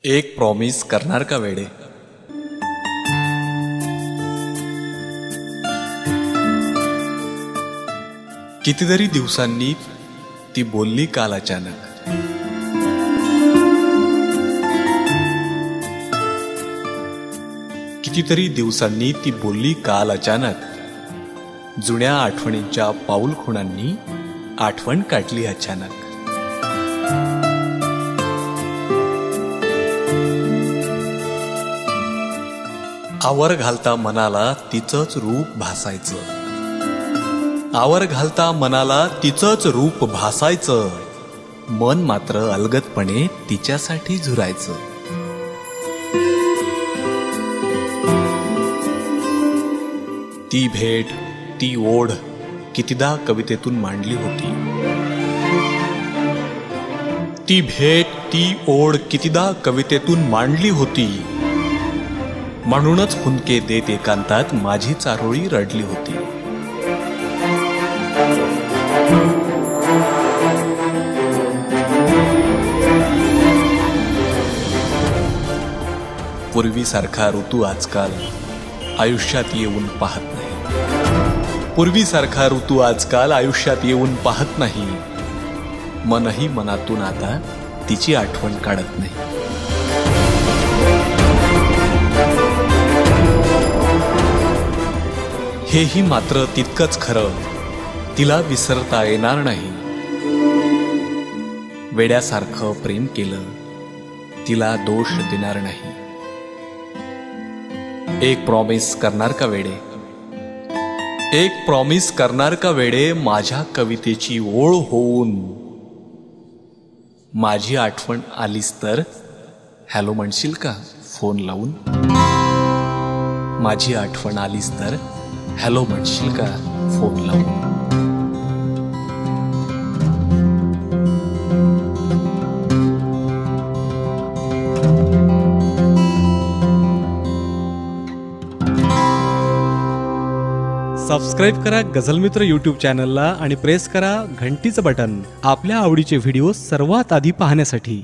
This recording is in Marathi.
एक प्रॉमिस करणार का वेडे। कितीतरी दिवसांनी ती बोलली काल अचानक। कितीतरी दिवसांनी ती बोलली काल अचानक। जुन्या आठवणींच्या पाऊल खुणांनी आठवण काढली अचानक। आवर घालता मनाला तिचंच रूप भासायचं। आवर घालता मनाला तिचंच रूप भासायचं। मन मात्र अलगदपणे तिच्यासाठी झुरायचं। ती भेट ती ओढ कितीदा कवितेतून मांडली होती। ती भेट ती ओढ कितीदा कवितेतून मांडली होती। म्हणूनच हुंदके देत एकांतात माझी चारोळी रडली होती। पूर्वीसारखा ऋतू आजकाल आयुष्यात येऊन पाहत नाही। पूर्वीसारखा ऋतू आजकाल आयुष्यात येऊन पाहत नाही। मनही मनातून आता तिची आठवण काढत नाही। हेही मात्र तितकंच खरं, तिला विसरता येणार नाही। वेड्यासारखं प्रेम केलं, तिला दोष देणार नाही। एक प्रॉमिस करणार का वेडे। एक प्रॉमिस करणार का वेडे। माझ्या कवितेची ओळ होऊन माझी आठवण आलीस तर हॅलो म्हणशील का फोन लावून। माझी आठवण आलीस तर हॅलो म्हणशील का फोन लावून। सबस्क्राइब करा गझल मित्र यूट्यूब चॅनलला आणि प्रेस करा घंटीचं बटन आपल्या आवडीचे व्हिडिओ सर्वात आधी पाहण्यासाठी।